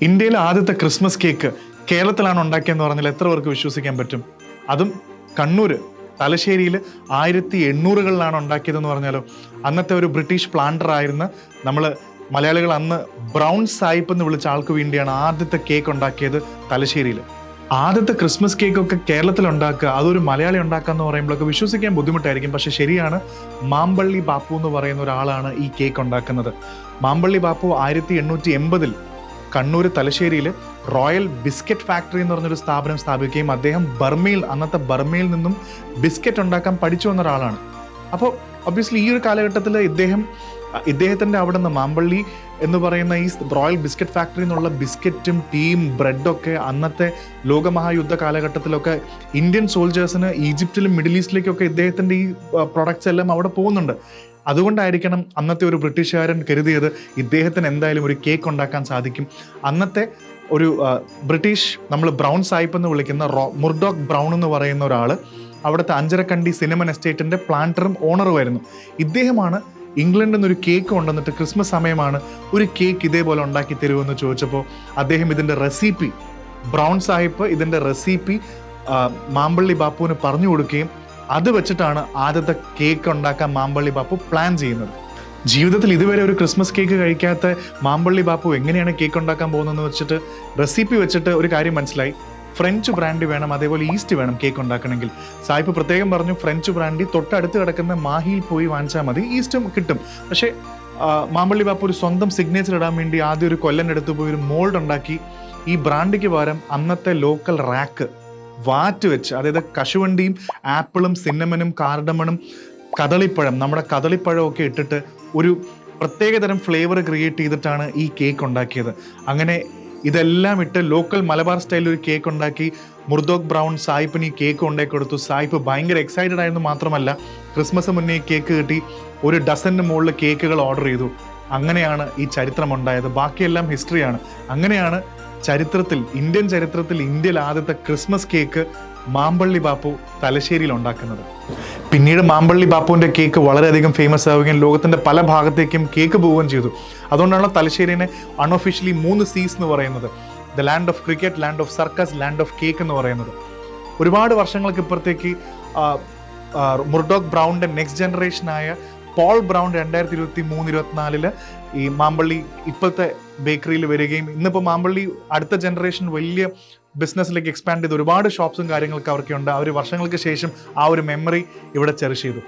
ഇന്ത്യയിലെ ആദ്യത്തെ Christmas cake കേരളത്തിലാണ് ഉണ്ടാക്കിയെന്ന് പറഞ്ഞാൽ എത്ര പേർക്ക് വിശ്വസിക്കാൻ പറ്റും? അതും കണ്ണൂർ തലശ്ശേരിയിൽ 1800-കളിലാണ് ഉണ്ടാക്കിയതെന്ന് പറഞ്ഞാലോ. അന്നത്തെ ഒരു ബ്രിട്ടീഷ് പ്ലാന്റർ ആയിരുന്ന നമ്മൾ മലയാളികൾ അന്ന് ബ്രൗൺ സായിപ്പ് എന്ന് വിളിച്ച ആൾക്ക് വേണ്ടിയാണ് ആദ്യത്തെ കേക്ക് ഉണ്ടാക്കിയത് തലശ്ശേരിയിൽ. ആദ്യത്തെ ക്രിസ്മസ് കേക്കൊക്കെ കേരളത്തിൽ ഉണ്ടാക്കുക, അതൊരു മലയാളി ഉണ്ടാക്കുക എന്ന് പറയുമ്പോഴൊക്കെ വിശ്വസിക്കാൻ ബുദ്ധിമുട്ടായിരിക്കും. പക്ഷെ ശരിയാണ്, മാമ്പള്ളി ബാപ്പു എന്ന് പറയുന്ന ഒരാളാണ് ഈ കേക്ക് ഉണ്ടാക്കുന്നത്. മാമ്പള്ളി ബാപ്പു 1880-ൽ കണ്ണൂർ തലശ്ശേരിയിൽ റോയൽ ബിസ്ക്കറ്റ് ഫാക്ടറി എന്ന് പറഞ്ഞൊരു സ്ഥാപനം സ്ഥാപിക്കുകയും അദ്ദേഹം അന്നത്തെ ബർമയിൽ നിന്നും ബിസ്ക്കറ്റ് ഉണ്ടാക്കാൻ പഠിച്ചു വന്ന ഒരാളാണ്. അപ്പോൾ ഒബ്വിയസ്ലി ഈ ഒരു കാലഘട്ടത്തിൽ ഇദ്ദേഹത്തിൻ്റെ അവിടെ നിന്ന് മാമ്പള്ളി എന്ന് പറയുന്ന ഈ റോയൽ ബിസ്ക്കറ്റ് ഫാക്ടറിയിൽ നിന്നുള്ള ബിസ്ക്കറ്റും ടീയും ബ്രെഡൊക്കെ അന്നത്തെ ലോകമഹായുദ്ധ കാലഘട്ടത്തിലൊക്കെ ഇന്ത്യൻ സോൾജേഴ്സിന് ഈജിപ്തിലും മിഡിൽ ഈസ്റ്റിലേക്കൊക്കെ ഇദ്ദേഹത്തിൻ്റെ ഈ പ്രൊഡക്ട്സ് എല്ലാം അവിടെ പോകുന്നുണ്ട്. അതുകൊണ്ടായിരിക്കണം അന്നത്തെ ഒരു ബ്രിട്ടീഷുകാരൻ കരുതിയത് ഇദ്ദേഹത്തിന് എന്തായാലും ഒരു കേക്ക് ഉണ്ടാക്കാൻ സാധിക്കും. അന്നത്തെ ഒരു ബ്രിട്ടീഷ് നമ്മൾ ബ്രൗൺ സായിപ്പ് എന്ന് വിളിക്കുന്ന മുർഡോക് ബ്രൗൺ എന്ന് പറയുന്ന ഒരാൾ അവിടുത്തെ അഞ്ചരക്കണ്ടി സിനമൺ എസ്റ്റേറ്റിൻ്റെ പ്ലാന്ററും ഓണറുമായിരുന്നു. ഇദ്ദേഹമാണ് ഇംഗ്ലണ്ടിൽ നിന്നൊരു കേക്ക് കൊണ്ടുവന്നിട്ട് ക്രിസ്മസ് സമയമാണ് ഒരു കേക്ക് ഇതേപോലെ ഉണ്ടാക്കി തരുമെന്ന് ചോദിച്ചപ്പോൾ അദ്ദേഹം ഇതിൻ്റെ റെസിപ്പി ബ്രൗൺ സാഹിബ് ഇതിൻ്റെ റെസിപ്പി മാമ്പള്ളി ബാപ്പുവിന് പറഞ്ഞു കൊടുക്കുകയും അത് വെച്ചിട്ടാണ് ആദ്യത്തെ കേക്ക് ഉണ്ടാക്കാൻ മാമ്പള്ളി ബാപ്പു പ്ലാൻ ചെയ്യുന്നത്. ജീവിതത്തിൽ ഇതുവരെ ഒരു ക്രിസ്മസ് കേക്ക് കഴിക്കാത്ത മാമ്പള്ളി ബാപ്പു എങ്ങനെയാണ് കേക്ക് ഉണ്ടാക്കാൻ പോകുന്നതെന്ന് വെച്ചിട്ട് റെസിപ്പി വെച്ചിട്ട് ഒരു കാര്യം മനസ്സിലായി. ഫ്രഞ്ച് ബ്രാൻഡി വേണം, അതേപോലെ ഈസ്റ്റ് വേണം കേക്ക് ഉണ്ടാക്കണമെങ്കിൽ. സായിപ്പ് പ്രത്യേകം പറഞ്ഞു, ഫ്രഞ്ച് ബ്രാൻഡി തൊട്ടടുത്ത് കിടക്കുന്ന മാഹിയിൽ പോയി വാങ്ങിച്ചാൽ മതി, ഈസ്റ്റും കിട്ടും. പക്ഷേ മാമ്പള്ളി ബാപ്പു ഒരു സ്വന്തം സിഗ്നേച്ചർ ഇടാൻ വേണ്ടി ആദ്യം ഒരു കൊല്ലനെടുത്ത് പോയി ഒരു മോൾഡ് ഉണ്ടാക്കി ഈ ബ്രാൻഡിക്ക് പകരം അന്നത്തെ ലോക്കൽ റാക്ക് വാറ്റ് വെച്ച്, അതായത് കശുവണ്ടിയും ആപ്പിളും സിന്നമനും കാർഡമണും കദളിപ്പഴം, നമ്മുടെ കദളിപ്പഴമൊക്കെ ഇട്ടിട്ട് ഒരു പ്രത്യേകതരം ഫ്ലേവർ ക്രിയേറ്റ് ചെയ്തിട്ടാണ് ഈ കേക്ക് ഉണ്ടാക്കിയത്. അങ്ങനെ ഇതെല്ലാം ഇട്ട് ലോക്കൽ മലബാർ സ്റ്റൈലിൽ ഒരു കേക്ക് ഉണ്ടാക്കി മുർദോക് ബ്രൗൺ സായിപ്പിന് ഈ കേക്ക് ഉണ്ടാക്കി കൊടുത്തു. സായിപ്പ് ഭയങ്കര എക്സൈറ്റഡ് ആയിരുന്നു. മാത്രമല്ല ക്രിസ്മസ് മുന്നേ കേക്ക് കിട്ടി, ഒരു ഡസന് മുകളിൽ കേക്കുകൾ ഓർഡർ ചെയ്തു. അങ്ങനെയാണ് ഈ ചരിത്രം ഉണ്ടായത്. ബാക്കിയെല്ലാം ഹിസ്റ്ററിയാണ്. അങ്ങനെയാണ് ഇന്ത്യൻ ചരിത്രത്തിൽ ഇന്ത്യയിൽ ആദ്യത്തെ ക്രിസ്മസ് കേക്ക് മാമ്പള്ളി ബാപ്പു തലശ്ശേരിയിൽ ഉണ്ടാക്കുന്നത്. പിന്നീട് മാമ്പള്ളി ബാപ്പുവിൻ്റെ കേക്ക് വളരെയധികം ഫേമസ് ആവുകയും ലോകത്തിൻ്റെ പല ഭാഗത്തേക്കും കേക്ക് പോവുകയും ചെയ്തു. അതുകൊണ്ടാണ് തലശ്ശേരിനെ അൺഒഫീഷ്യലി 3 Cs എന്ന് പറയുന്നത്. The land of cricket, land of circus, land of cake എന്ന് പറയുന്നത്. ഒരുപാട് വർഷങ്ങൾക്ക് ഇപ്പുറത്തേക്ക് മുർഡോക് ബ്രൗണിൻ്റെ നെക്സ്റ്റ് ജനറേഷനായ പോൾ ബ്രൗൺ 2023-24 ഈ മാമ്പള്ളി ഇപ്പോഴത്തെ ബേക്കറിയിൽ വരികയും ഇന്നിപ്പോൾ മാമ്പള്ളി അടുത്ത ജനറേഷൻ വലിയ ബിസിനസ്സിലേക്ക് എക്സ്പാൻഡ് ചെയ്ത് ഒരുപാട് ഷോപ്സും കാര്യങ്ങളൊക്കെ അവർക്കുണ്ട്. അവർ വർഷങ്ങൾക്ക് ശേഷം ആ ഒരു മെമ്മറി ഇവിടെ ചെറിഷ് ചെയ്തു.